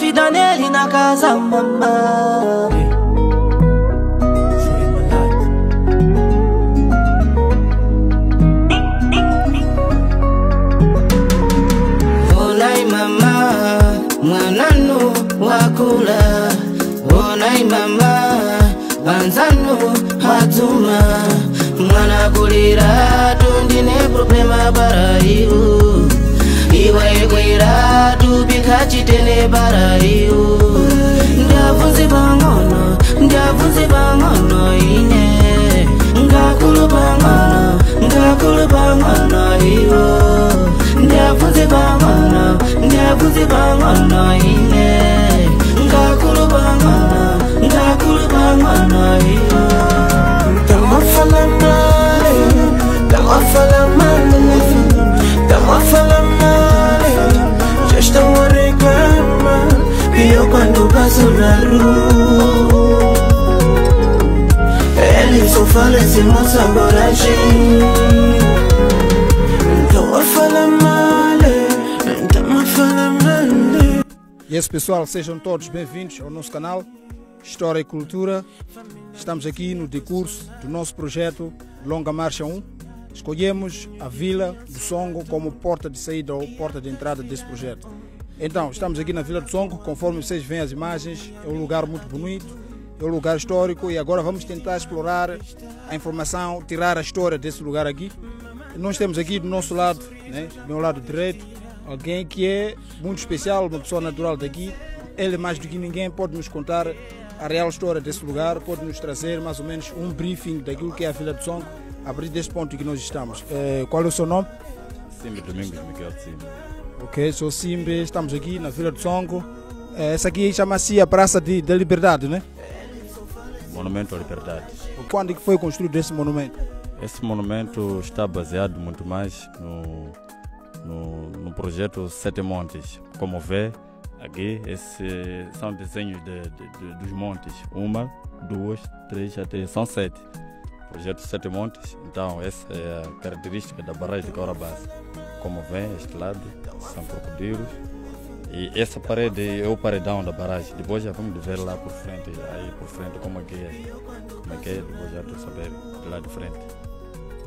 fida nele na casa mamã. Olai mama, mwananu wakula. Olai mama, banzanu hatuma. Mwana kulira tundine problema baraiu. Iwe kwira tubika chitene baraiu. Ndavuzi bangono ine. Ngakulu bangono iyo. Ndavuzi bangono ine. Ngakulu bangono iyo. Tamafala male, já estão a reclamar. E eu quando passo na rua, eles só falam esse moço agora então a falar male. E esse pessoal, sejam todos bem-vindos ao nosso canal História e Cultura. Estamos aqui no decurso do nosso projeto Longa Marcha 1. Escolhemos a Vila do Songo como porta de saída ou porta de entrada desse projeto. Então, estamos aqui na Vila do Songo, conforme vocês veem as imagens, é um lugar muito bonito, é um lugar histórico e agora vamos tentar explorar a informação, tirar a história desse lugar aqui. Nós temos aqui do nosso lado, né, do meu lado direito, alguém que é muito especial, uma pessoa natural daqui. Ele, mais do que ninguém, pode nos contar a real história desse lugar, pode nos trazer mais ou menos um briefing daquilo que é a Vila do Songo, a partir desse ponto que nós estamos. Qual é o seu nome? Simbe Domingos Miguel Simbe. Ok, sou Simbe, estamos aqui na Vila do Songo. Essa aqui chama-se a Praça da Liberdade, né? Monumento à Liberdade. Quando é que foi construído esse monumento? Esse monumento está baseado muito mais no projeto Sete Montes. Como vê, aqui esses são desenhos dos montes. 1, 2, 3, até são 7. Projeto Sete Montes, então essa é a característica da barragem de Caurabassa. Como vem, este lado são crocodilos e essa parede é o paredão da barragem. Depois já vamos ver lá por frente, como é que é, depois já estou saber lá de frente.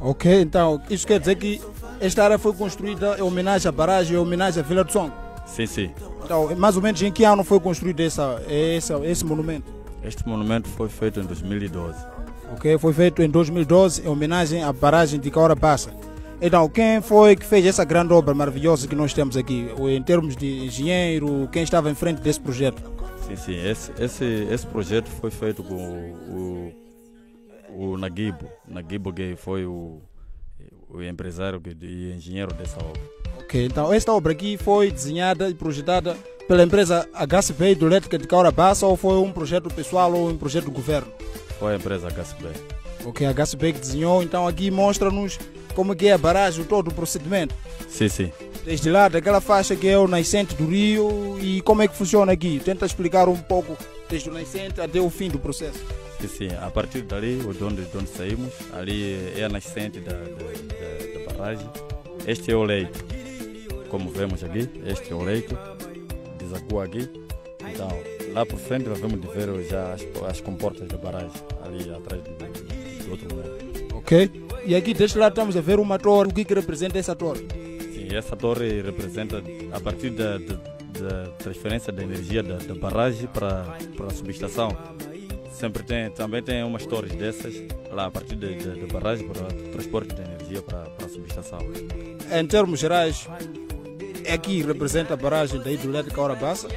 Ok, então isso quer dizer que esta área foi construída em homenagem à barragem, em homenagem à Vila do Songo? Sim, sim. Então, mais ou menos em que ano foi construído esse monumento? Este monumento foi feito em 2012. Ok, foi feito em 2012 em homenagem à barragem de Caurabassa. Então, quem foi que fez essa grande obra maravilhosa que nós temos aqui? Em termos de engenheiro, quem estava em frente desse projeto? Sim, sim. Esse projeto foi feito com o Naguibo. Naguibo Gay foi o empresário e engenheiro dessa obra. Ok, então esta obra aqui foi desenhada e projetada pela empresa HCB Hidroelétrica de Caurabassa ou foi um projeto pessoal ou um projeto do governo? Foi a empresa HCB. Ok, a HCB que desenhou, então aqui mostra-nos como que é a barragem, todo o procedimento. Sim, sim. Desde lá, daquela faixa que é o nascente do rio e como é que funciona aqui? Tenta explicar um pouco desde o nascente até o fim do processo. Sim, sim. A partir dali, de onde saímos, ali é a nascente da barragem. Este é o leito. Como vemos aqui, este é o leito. Desagua aqui. Então, lá por frente nós vamos ver já as comportas da barragem, ali atrás do outro lado. Ok. E aqui deste lado estamos a ver uma torre. O que representa essa torre? Sim, essa torre representa a partir da transferência da energia da barragem para a subestação. Também tem umas torres dessas lá a partir da barragem para o transporte de energia para a subestação. Em termos gerais, aqui representa a barragem da hidroelétrica Caurabassa.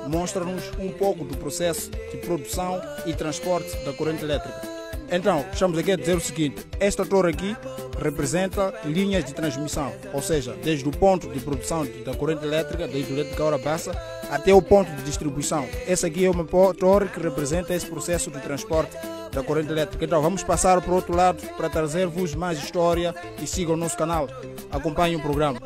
Mostra-nos um pouco do processo de produção e transporte da corrente elétrica. Então, estamos aqui a dizer o seguinte: esta torre aqui representa linhas de transmissão, ou seja, desde o ponto de produção da corrente elétrica, da hidroelétrica Caurabassa, até o ponto de distribuição. Essa aqui é uma torre que representa esse processo de transporte da corrente elétrica. Então, vamos passar para o outro lado para trazer-vos mais história e sigam o nosso canal. Acompanhem o programa.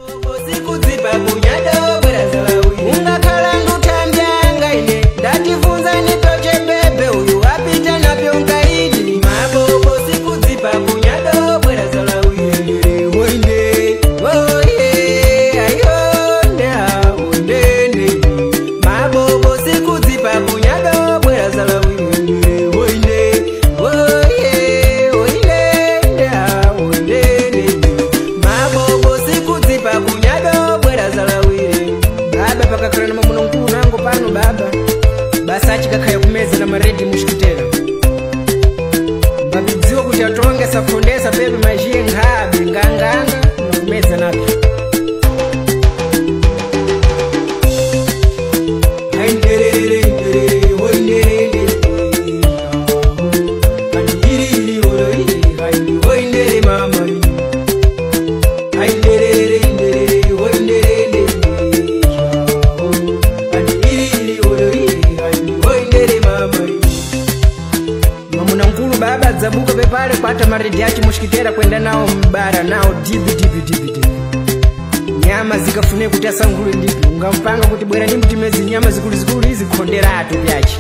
tikafune kuti asankhule ndipi ungampanga kuti bwera ndi mtimezi nyama zikulizikulu izikonderato byachi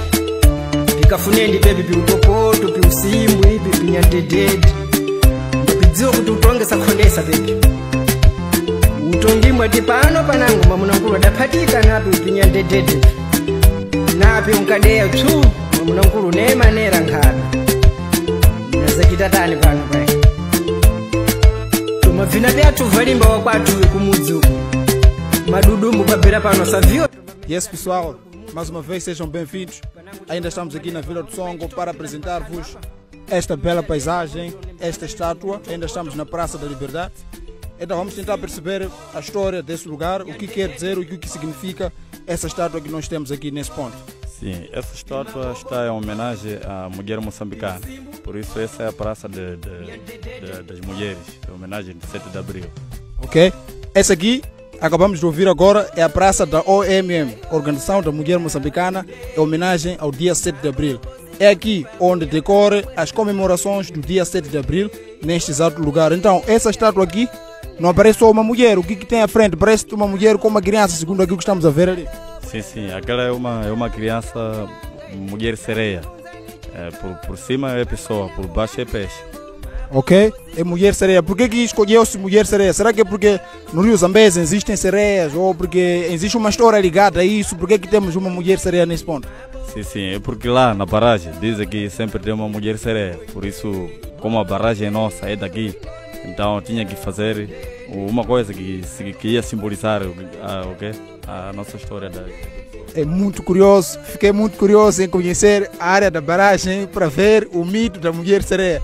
tikafune ndi pepi piutopoto piusimbwi pipinyandedede pidziwa kuti utongesa khondesa pepi utongimwe ti pano panango mamunamkulu adaphatika napi upinyandedede napi unkadeya tsu mamunamkulu nemanera nkhapi nazachitatani pano pai tumavina pyathu valimba wakwathu kumudzi uku madudumbu pabera pano saviwa. Yes, pessoal, mais uma vez sejam bem-vindos. Ainda estamos aqui na Vila do Songo para apresentar-vos esta bela paisagem, esta estátua. Ainda estamos na Praça da Liberdade. Então vamos tentar perceber a história desse lugar, o que quer dizer, o que significa essa estátua que nós temos aqui nesse ponto. Sim, essa estátua está em homenagem à mulher moçambicana. Por isso essa é a Praça das Mulheres, em homenagem de 7 de Abril. Ok? Essa aqui, acabamos de ouvir agora, é a Praça da OMM, Organização da Mulher Moçambicana, em homenagem ao dia 7 de Abril. É aqui onde decorre as comemorações do dia 7 de Abril, neste exato lugar. Então, essa estátua aqui não aparece só uma mulher, o que tem à frente? Parece uma mulher com uma criança, segundo aquilo que estamos a ver ali. Sim, aquela é uma criança, mulher sereia. Por cima é pessoa, por baixo é peixe. Ok? É mulher sereia. Por que escolheu-se mulher sereia? Será que é porque no Rio Zambeze existem sereias ou porque existe uma história ligada a isso? Por que temos uma mulher sereia nesse ponto? Sim, é porque lá na barragem dizem que sempre tem uma mulher sereia. Por isso, como a barragem é nossa, é daqui, então tinha que fazer uma coisa que ia simbolizar a nossa história. É muito curioso, fiquei muito curioso em conhecer a área da barragem para ver o mito da mulher sereia.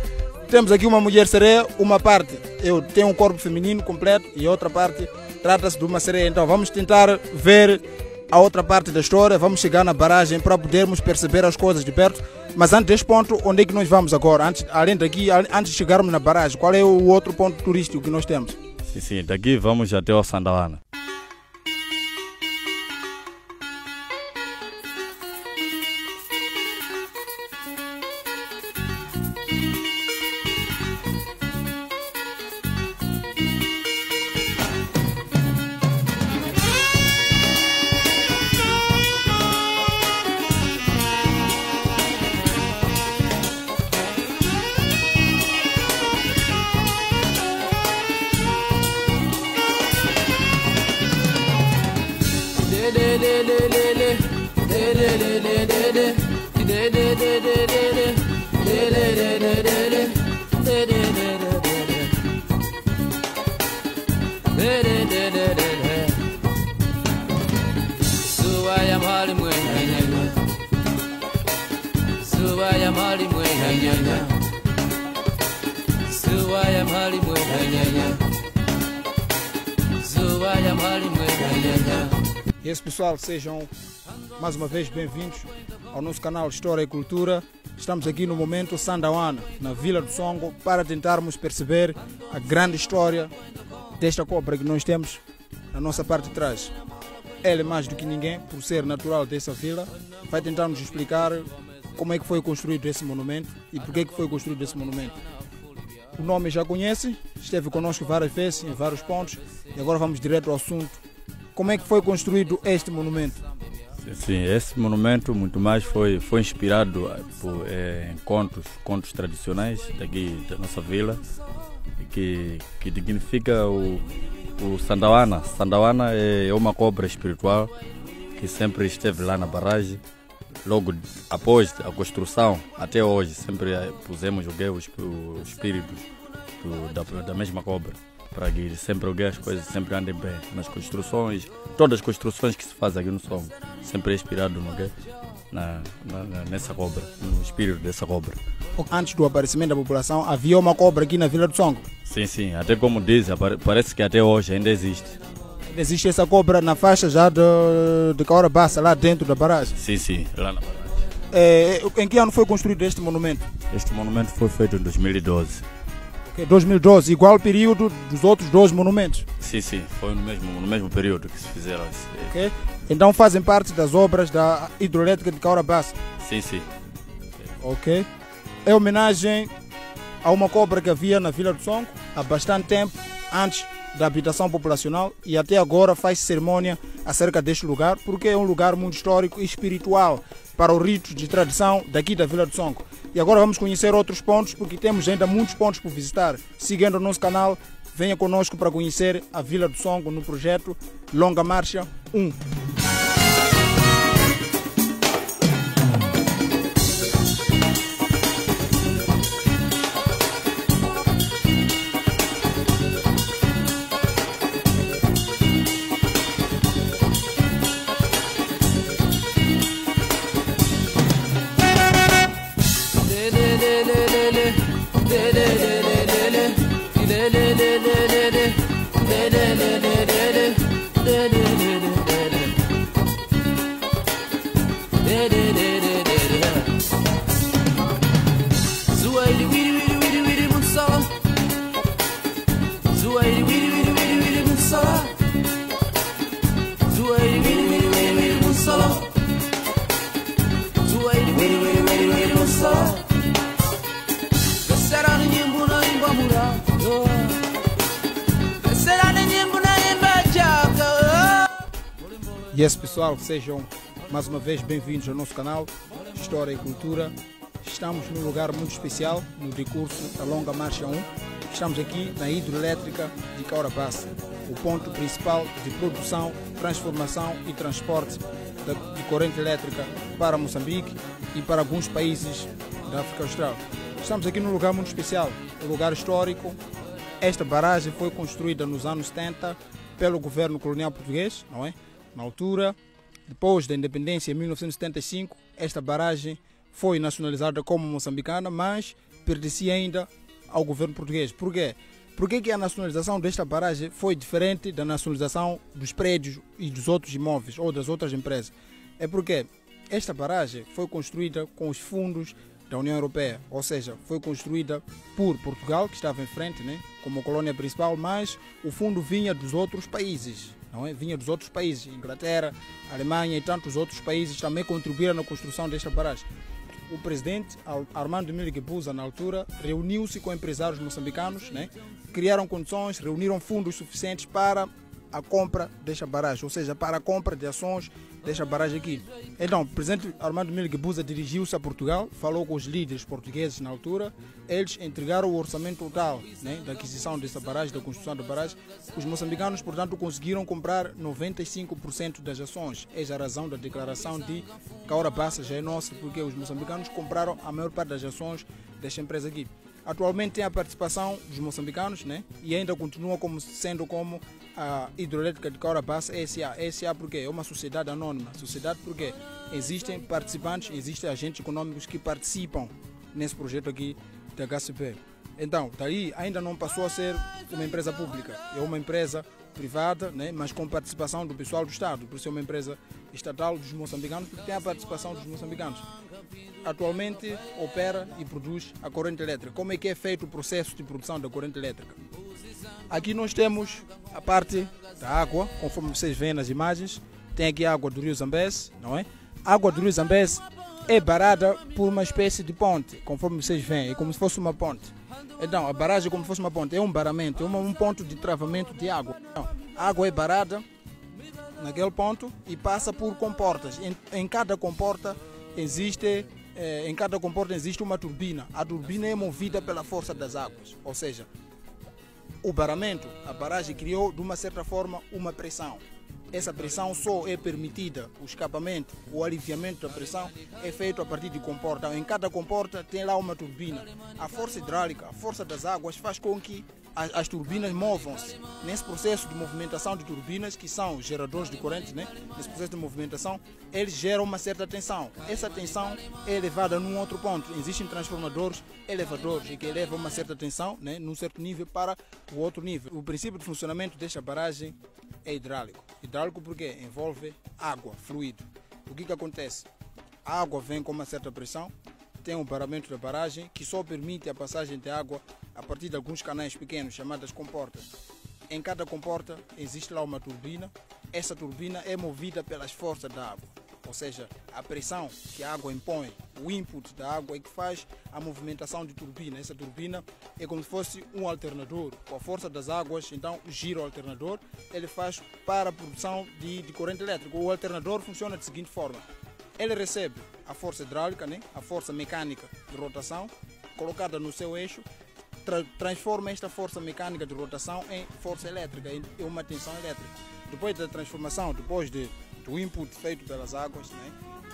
Temos aqui uma mulher sereia, uma parte tem um corpo feminino completo e a outra parte trata-se de uma sereia. Então vamos tentar ver a outra parte da história, vamos chegar na barragem para podermos perceber as coisas de perto. Mas antes deste ponto, onde é que nós vamos agora? Além daqui, antes de chegarmos na barragem, qual é o outro ponto turístico que nós temos? Sim, daqui vamos até o Sandawana. E esse pessoal, sejam mais uma vez bem-vindos ao nosso canal História e Cultura. Estamos aqui no momento Sandawana, na Vila do Songo, para tentarmos perceber a grande história desta cobra que nós temos na nossa parte de trás. Ele, mais do que ninguém, por ser natural dessa vila, vai tentar nos explicar como é que foi construído esse monumento e por que foi construído esse monumento. O nome já conhece, esteve conosco várias vezes, em vários pontos, e agora vamos direto ao assunto. Como é que foi construído este monumento? Sim, esse monumento muito mais foi inspirado por contos tradicionais daqui da nossa vila, que dignifica o Sandawana. Sandawana é uma cobra espiritual que sempre esteve lá na barragem. Logo após a construção, até hoje, sempre pusemos o espírito da mesma cobra, para que sempre as coisas sempre andem bem nas construções. Todas as construções que se fazem aqui no Songo sempre é inspirado nessa cobra, no espírito dessa cobra. Antes do aparecimento da população, havia uma cobra aqui na Vila do Songo? Sim, até como diz, parece que até hoje ainda existe. Existe essa cobra na faixa já de Caorabassa, lá dentro da barragem? Sim, lá na barragem. Em que ano foi construído este monumento? Este monumento foi feito em 2012. 2012, igual ao período dos outros dois monumentos? Sim, foi no mesmo período que se fizeram. Okay. Então fazem parte das obras da hidroelétrica de Caorabassa? Sim. Ok. É homenagem a uma cobra que havia na Vila do Songo há bastante tempo, antes da habitação populacional e até agora faz cerimônia acerca deste lugar, porque é um lugar muito histórico e espiritual para o rito de tradição daqui da Vila do Songo. E agora vamos conhecer outros pontos, porque temos ainda muitos pontos por visitar. Seguindo o nosso canal, venha conosco para conhecer a Vila do Songo no projeto Longa Marcha 1. Yes, pessoal, sejam mais uma vez bem-vindos ao nosso canal História e Cultura. Estamos num lugar muito especial, no decurso da Longa Marcha 1. Estamos aqui na hidroelétrica de Kaurabassa, o ponto principal de produção, transformação e transporte de corrente elétrica para Moçambique e para alguns países da África Austral. Estamos aqui num lugar muito especial, um lugar histórico. Esta barragem foi construída nos anos 70 pelo governo colonial português, não é? Na altura, depois da independência em 1975, esta barragem foi nacionalizada como moçambicana, mas pertencia ainda ao governo português. Por quê? Por que a nacionalização desta barragem foi diferente da nacionalização dos prédios e dos outros imóveis ou das outras empresas? É porque esta barragem foi construída com os fundos da União Europeia, ou seja, foi construída por Portugal, que estava em frente, né, como colônia principal, mas o fundo vinha dos outros países. Não é? Vinha dos outros países, Inglaterra, Alemanha e tantos outros países também contribuíram na construção desta barragem. O presidente Armando Emílio Guebuza, na altura, reuniu-se com empresários moçambicanos, né? Criaram condições, reuniram fundos suficientes para a compra desta barragem, ou seja, para a compra de ações desta barragem aqui. Então, o presidente Armando Emílio Guebuza dirigiu-se a Portugal, falou com os líderes portugueses na altura, eles entregaram o orçamento total, né, da aquisição dessa barragem, da construção da barragem. Os moçambicanos, portanto, conseguiram comprar 95% das ações. Eis a razão da declaração de Kaurabassa já é nossa, porque os moçambicanos compraram a maior parte das ações desta empresa aqui. Atualmente tem a participação dos moçambicanos, né? E ainda continua sendo como a hidroelétrica de Kaurabassa SA. SA porque é uma sociedade anônima. Sociedade porque existem participantes, existem agentes econômicos que participam nesse projeto aqui da HCP. Então, daí ainda não passou a ser uma empresa pública. É uma empresa privada, né? Mas com participação do pessoal do Estado. Por isso é uma empresa estatal dos moçambicanos, porque tem a participação dos moçambicanos. Atualmente opera e produz a corrente elétrica. Como é que é feito o processo de produção da corrente elétrica? Aqui nós temos a parte da água, conforme vocês veem nas imagens. Tem aqui a água do rio Zambeze, não é? A água do rio Zambeze é barrada por uma espécie de ponte, conforme vocês veem, é como se fosse uma ponte. Então, a barragem é como se fosse uma ponte, é um barramento, é um ponto de travamento de água. Então, a água é barrada naquele ponto e passa por comportas. Em cada comporta existe uma turbina. A turbina é movida pela força das águas, ou seja, o barramento, a barragem criou de uma certa forma uma pressão. Essa pressão só é permitida, o escapamento, o aliviamento da pressão é feito a partir de comporta. Em cada comporta tem lá uma turbina. A força hidráulica, a força das águas faz com que as turbinas movam-se. Nesse processo de movimentação de turbinas, que são geradores de corrente, né? Nesse processo de movimentação, eles geram uma certa tensão. Essa tensão é elevada num outro ponto. Existem transformadores, elevadores, que elevam uma certa tensão, né? Num certo nível para o outro nível. O princípio de funcionamento desta barragem é hidráulico. Hidráulico porque envolve água, fluido. O que acontece? A água vem com uma certa pressão, tem um paramento da barragem que só permite a passagem de água a partir de alguns canais pequenos chamadas comportas. Em cada comporta existe lá uma turbina. Essa turbina é movida pelas forças da água. ou seja, a pressão que a água impõe, o input da água é que faz a movimentação de turbina. Essa turbina é como se fosse um alternador. Com a força das águas, então gira o alternador, ele faz para a produção de corrente elétrica. O alternador funciona da seguinte forma: ele recebe a força hidráulica, né? A força mecânica de rotação, colocada no seu eixo, transforma esta força mecânica de rotação em força elétrica, em uma tensão elétrica. Depois da transformação, depois do input feito pelas águas, né?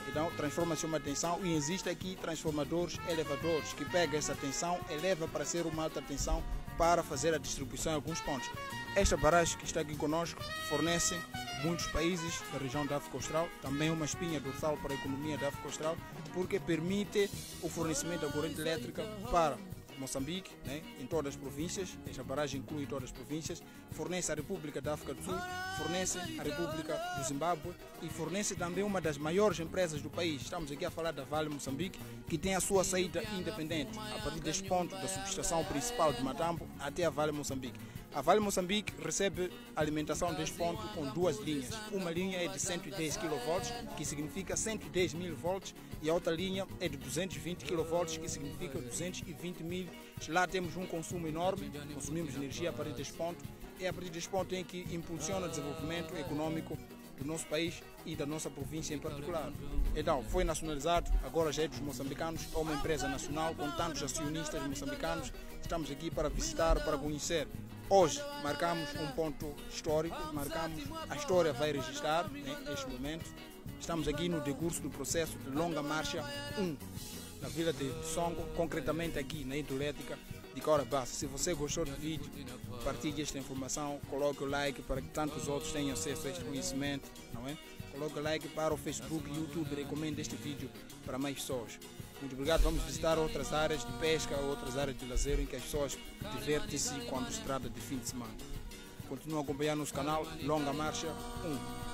Então transforma-se em uma tensão e existe aqui transformadores elevadores que pegam essa tensão, eleva para ser uma alta tensão para fazer a distribuição em alguns pontos. Esta barragem que está aqui conosco fornece muitos países da região da África Austral, também uma espinha dorsal para a economia da África Austral, porque permite o fornecimento da corrente elétrica para Moçambique, né, em todas as províncias. Esta barragem inclui todas as províncias, fornece a República da África do Sul, fornece a República do Zimbábue e fornece também uma das maiores empresas do país. Estamos aqui a falar da Vale Moçambique, que tem a sua saída independente a partir deste ponto da subestação principal de Matambo até a Vale Moçambique. A Vale Moçambique recebe alimentação deste ponto com duas linhas. Uma linha é de 110 kV, que significa 110 mil volts, e a outra linha é de 220 kV, que significa 220 mil. Lá temos um consumo enorme, consumimos energia a partir deste ponto. É a partir deste ponto em que impulsiona o desenvolvimento econômico do nosso país e da nossa província em particular. Então, foi nacionalizado, agora já é dos moçambicanos, é uma empresa nacional com tantos acionistas moçambicanos. Estamos aqui para visitar, para conhecer. Hoje marcamos um ponto histórico, a história vai registrar, né, neste momento. Estamos aqui no decurso do processo de Longa Marcha 1, na vila de Songo, concretamente aqui na hidroelétrica de Corabassa. Se você gostou do vídeo, partilhe esta informação, coloque o like para que tantos outros tenham acesso a este conhecimento, não é? Coloque o like para o Facebook e YouTube, recomende este vídeo para mais pessoas. Muito obrigado. Vamos visitar outras áreas de pesca, outras áreas de lazer em que as pessoas divertem-se quando se trata de fim de semana. Continua a acompanhar nosso canal Longa Marcha 1.